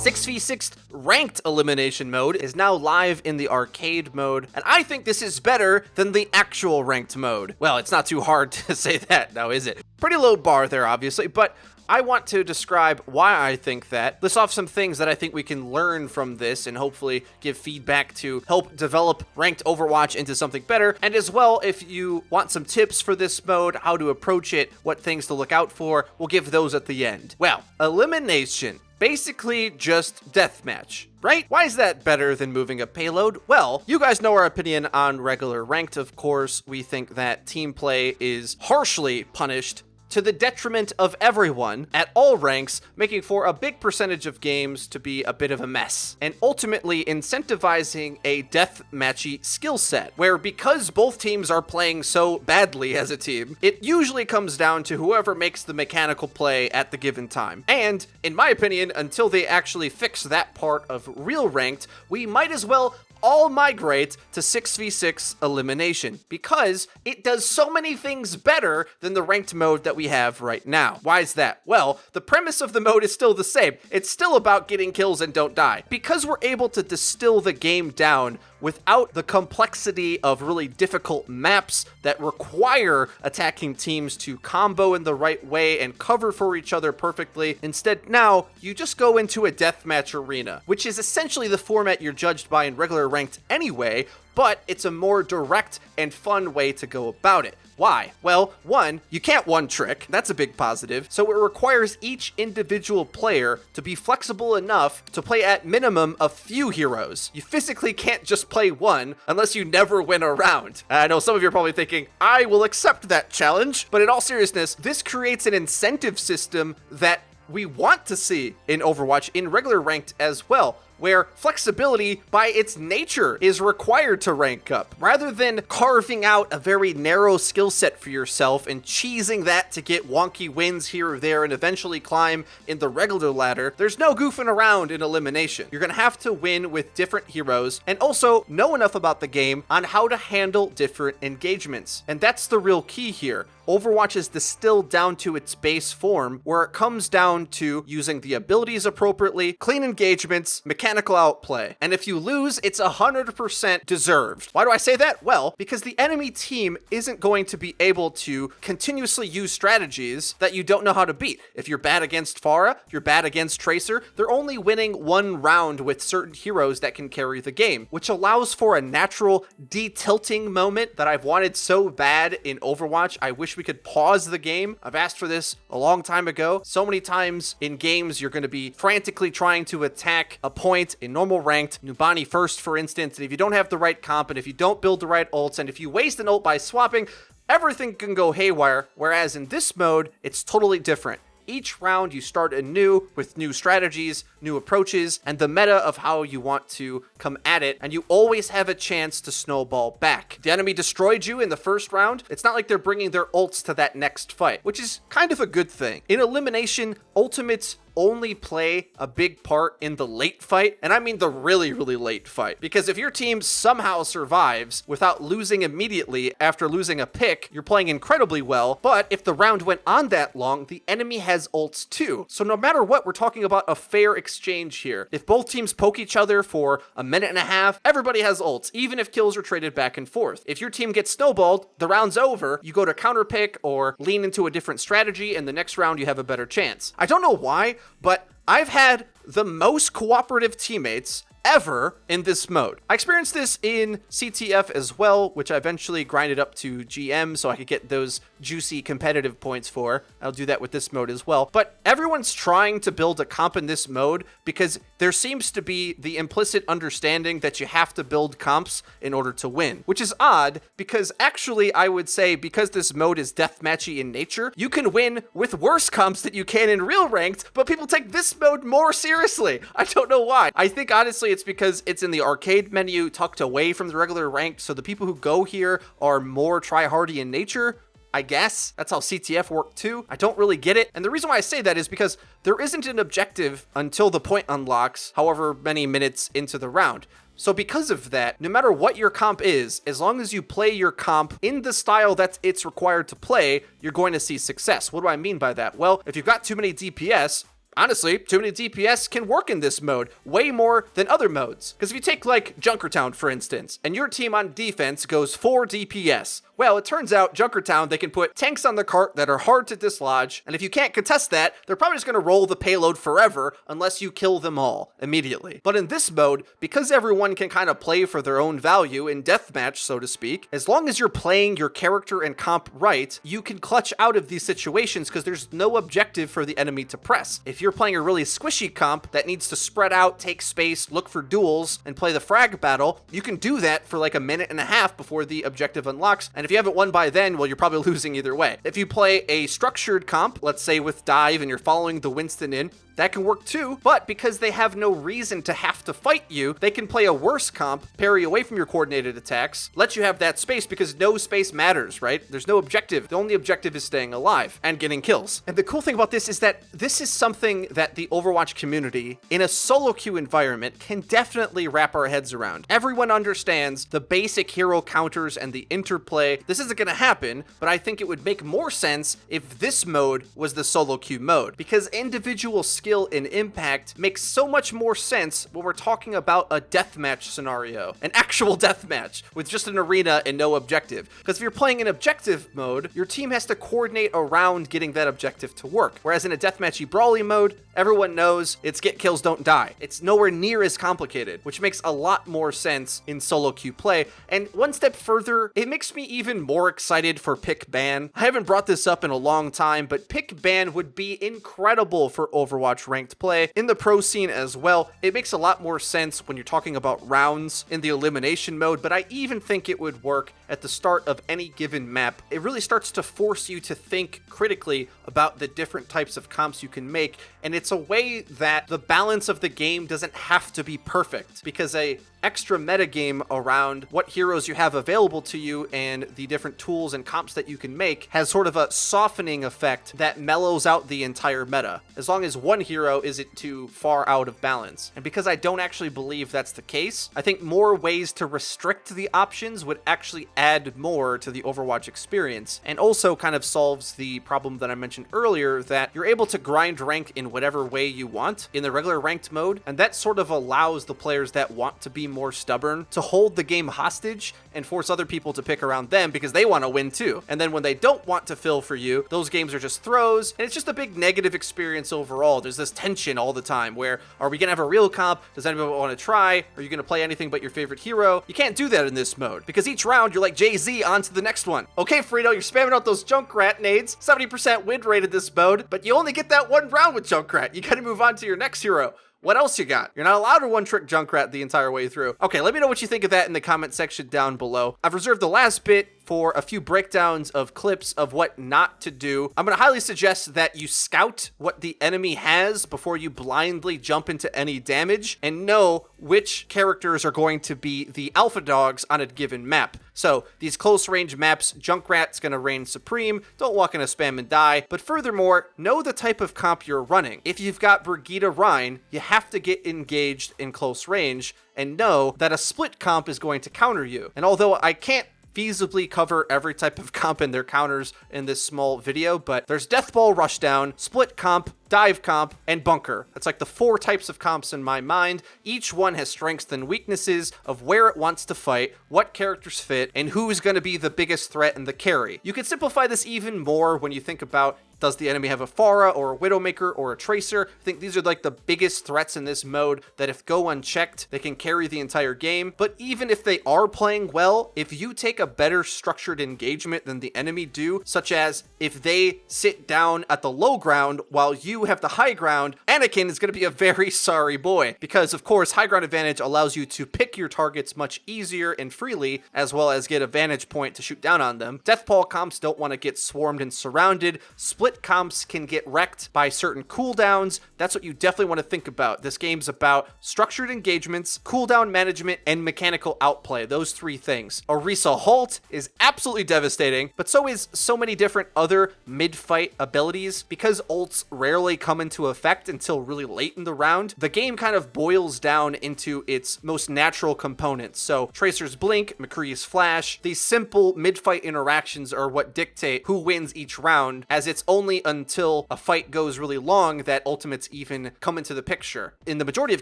6v6 ranked elimination mode is now live in the arcade mode, and I think this is better than the actual ranked mode. Well, it's not too hard to say that now, is it? Pretty low bar there, obviously, but I want to describe why I think that, list off some things that I think we can learn from this and hopefully give feedback to help develop ranked Overwatch into something better. And as well, if you want some tips for this mode, how to approach it, what things to look out for, we'll give those at the end. Well, Elimination. Basically just deathmatch, right? Why is that better than moving a payload? Well, you guys know our opinion on regular ranked, of course. We think that team play is harshly punished to the detriment of everyone at all ranks, making for a big percentage of games to be a bit of a mess, and ultimately incentivizing a deathmatchy skill set, where because both teams are playing so badly as a team, it usually comes down to whoever makes the mechanical play at the given time. And, in my opinion, until they actually fix that part of real ranked, we might as well all migrate to 6v6 elimination, because it does so many things better than the ranked mode that we have right now. Why is that? Well, the premise of the mode is still the same. It's still about getting kills and don't die. Because we're able to distill the game down without the complexity of really difficult maps that require attacking teams to combo in the right way and cover for each other perfectly. Instead, now, you just go into a deathmatch arena, which is essentially the format you're judged by in regular ranked anyway, but it's a more direct and fun way to go about it. Why? Well, one, you can't one trick. That's a big positive. So it requires each individual player to be flexible enough to play at minimum a few heroes. You physically can't just play one unless you never win a round. I know some of you are probably thinking, I will accept that challenge. But in all seriousness, this creates an incentive system that we want to see in Overwatch in regular ranked as well, where flexibility by its nature is required to rank up. Rather than carving out a very narrow skill set for yourself and cheesing that to get wonky wins here or there and eventually climb in the regular ladder, there's no goofing around in elimination. You're gonna have to win with different heroes and also know enough about the game on how to handle different engagements. And that's the real key here. Overwatch is distilled down to its base form, where it comes down to using the abilities appropriately, clean engagements, mechanical outplay. And if you lose, it's 100% deserved. Why do I say that? Well, because the enemy team isn't going to be able to continuously use strategies that you don't know how to beat. If you're bad against Pharah, you're bad against Tracer, they're only winning one round with certain heroes that can carry the game, which allows for a natural de-tilting moment that I've wanted so bad in Overwatch. I wish we could pause the game. I've asked for this a long time ago. So many times in games, you're going to be frantically trying to attack a point in normal ranked, Nubani first, for instance, and if you don't have the right comp, and if you don't build the right ults, and if you waste an ult by swapping, everything can go haywire, whereas in this mode, it's totally different. Each round you start anew with new strategies, new approaches, and the meta of how you want to come at it, and you always have a chance to snowball back. The enemy destroyed you in the first round. It's not like they're bringing their ults to that next fight, which is kind of a good thing. In Elimination, ultimates only play a big part in the late fight, and I mean the really, really late fight. Because if your team somehow survives without losing immediately after losing a pick, you're playing incredibly well, but if the round went on that long, the enemy has ults too. So no matter what, we're talking about a fair exchange here. If both teams poke each other for a minute and a half, everybody has ults, even if kills are traded back and forth. If your team gets snowballed, the round's over, you go to counter pick or lean into a different strategy, and the next round you have a better chance. I don't know why, but I've had the most cooperative teammates ever in this mode. I experienced this in CTF as well, which I eventually grinded up to GM so I could get those juicy competitive points for. I'll do that with this mode as well. But everyone's trying to build a comp in this mode because there seems to be the implicit understanding that you have to build comps in order to win, which is odd because actually I would say because this mode is deathmatchy in nature, you can win with worse comps that you can in real ranked, but people take this mode more seriously. I don't know why. I think honestly it's because it's in the arcade menu tucked away from the regular ranked, so the people who go here are more try-hardy in nature. I guess that's how CTF worked too. I don't really get it. And the reason why I say that is because there isn't an objective until the point unlocks, however many minutes into the round. So because of that, no matter what your comp is, as long as you play your comp in the style that it's required to play, you're going to see success. What do I mean by that? Well, if you've got too many DPS, honestly, too many DPS can work in this mode way more than other modes. Because if you take like Junkertown, for instance, and your team on defense goes 4 DPS, well, it turns out Junkertown, they can put tanks on the cart that are hard to dislodge, and if you can't contest that, they're probably just going to roll the payload forever unless you kill them all immediately. But in this mode, because everyone can kind of play for their own value in deathmatch, so to speak, as long as you're playing your character and comp right, you can clutch out of these situations because there's no objective for the enemy to press. If you're playing a really squishy comp that needs to spread out, take space, look for duels, and play the frag battle, you can do that for like a minute and a half before the objective unlocks, and if you haven't won by then, well, you're probably losing either way. If you play a structured comp, let's say with dive, and you're following the Winston in, that can work too, but because they have no reason to have to fight you, they can play a worse comp, parry away from your coordinated attacks, let you have that space because no space matters, right? There's no objective. The only objective is staying alive and getting kills. And the cool thing about this is that this is something that the Overwatch community in a solo queue environment can definitely wrap our heads around. Everyone understands the basic hero counters and the interplay. This isn't going to happen, but I think it would make more sense if this mode was the solo queue mode, because individual skill and impact makes so much more sense when we're talking about a deathmatch scenario, an actual deathmatch with just an arena and no objective. Because if you're playing in objective mode, your team has to coordinate around getting that objective to work. Whereas in a deathmatchy brawly mode, everyone knows it's get kills, don't die. It's nowhere near as complicated, which makes a lot more sense in solo queue play. And one step further, it makes me even more excited for pick ban. I haven't brought this up in a long time, but pick ban would be incredible for Overwatch ranked play in the pro scene as well. It makes a lot more sense when you're talking about rounds in the elimination mode, but I even think it would work at the start of any given map. It really starts to force you to think critically about the different types of comps you can make, and it's a way that the balance of the game doesn't have to be perfect, because a extra metagame around what heroes you have available to you and the different tools and comps that you can make has sort of a softening effect that mellows out the entire meta, as long as one hero isn't too far out of balance. And because I don't actually believe that's the case, I think more ways to restrict the options would actually add more to the Overwatch experience, and also kind of solves the problem that I mentioned earlier, that you're able to grind rank in whatever way you want in the regular ranked mode, and that sort of allows the players that want to be more stubborn to hold the game hostage and force other people to pick around them because they want to win too. And then when they don't want to fill for you, those games are just throws, and it's just a big negative experience overall. There's this tension all the time where, are we gonna have a real comp? Does anyone want to try? Are you gonna play anything but your favorite hero? You can't do that in this mode, because each round you're like Jay-Z on to the next one. Okay, Frito, you're spamming out those Junkrat nades, 70% win rate in this mode, but you only get that one round with Junkrat. You gotta move on to your next hero. What else you got? You're not allowed to one-trick Junkrat the entire way through. Okay, let me know what you think of that in the comment section down below. I've reserved the last bit for a few breakdowns of clips of what not to do. I'm going to highly suggest that you scout what the enemy has before you blindly jump into any damage, and know which characters are going to be the alpha dogs on a given map. So these close range maps, Junkrat's going to reign supreme. Don't walk in a spam and die. But furthermore, know the type of comp you're running. If you've got Brigitte Rhine, you have to get engaged in close range and know that a split comp is going to counter you. And although I can't feasibly cover every type of comp and their counters in this small video, but there's Deathball Rushdown, Split Comp, Dive Comp, and Bunker. That's like the 4 types of comps in my mind. Each one has strengths and weaknesses of where it wants to fight, what characters fit, and who's going to be the biggest threat and the carry. You can simplify this even more when you think about, does the enemy have a Pharah or a Widowmaker or a Tracer? I think these are like the biggest threats in this mode that if go unchecked, they can carry the entire game. But even if they are playing well, if you take a better structured engagement than the enemy do, such as if they sit down at the low ground while you have the high ground, Anakin is going to be a very sorry boy. Because of course, high ground advantage allows you to pick your targets much easier and freely, as well as get a vantage point to shoot down on them. Deathball comps don't want to get swarmed and surrounded. Split comps can get wrecked by certain cooldowns. That's what you definitely want to think about. This game's about structured engagements, cooldown management, and mechanical outplay. Those 3 things. Orisa Halt is absolutely devastating, but so is so many different other mid-fight abilities. Because ults rarely really come into effect until really late in the round. The game kind of boils down into its most natural components. So Tracer's Blink, McCree's Flash, these simple mid-fight interactions are what dictate who wins each round, as it's only until a fight goes really long that ultimates even come into the picture. In the majority of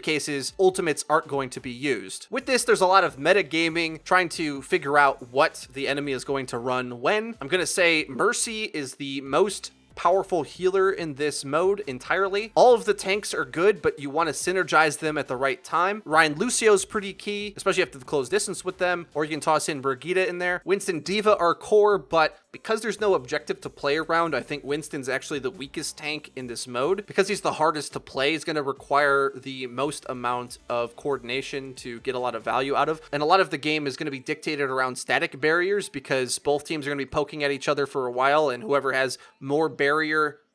cases, ultimates aren't going to be used. With this, there's a lot of metagaming, trying to figure out what the enemy is going to run when. I'm going to say Mercy is the most powerful healer in this mode entirely. All of the tanks are good, but you want to synergize them at the right time. Ryan Lucio's pretty key, especially after the close distance with them, or you can toss in Brigitte in there. Winston, Diva are core, but because there's no objective to play around, I think Winston's actually the weakest tank in this mode. Because he's the hardest to play, he's going to require the most amount of coordination to get a lot of value out of. And a lot of the game is going to be dictated around static barriers, because both teams are going to be poking at each other for a while, and whoever has more barrier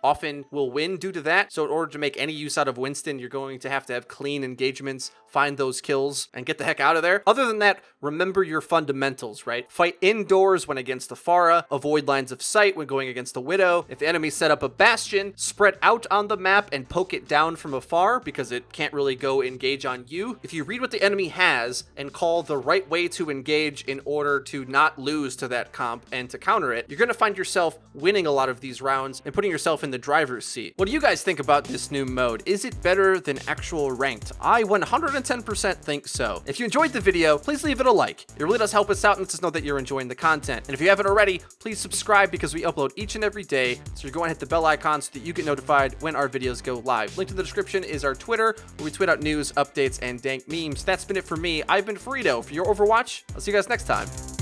often will win due to that. So in order to make any use out of Winston, you're going to have clean engagements, find those kills, and get the heck out of there. Other than that, remember your fundamentals, right? Fight indoors when against the Pharah, avoid lines of sight when going against the Widow. If the enemy set up a bastion, spread out on the map and poke it down from afar, because it can't really go engage on you. If you read what the enemy has and call the right way to engage in order to not lose to that comp and to counter it, you're going to find yourself winning a lot of these rounds and putting yourself in the driver's seat. What do you guys think about this new mode? Is it better than actual ranked? I 110% think so. If you enjoyed the video, please leave it a like. It really does help us out and lets us know that you're enjoying the content. And if you haven't already, please subscribe, because we upload each and every day. So you're going to hit the bell icon so that you get notified when our videos go live. Link in the description is our Twitter, where we tweet out news, updates, and dank memes. That's been it for me. I've been Frito for your Overwatch. I'll see you guys next time.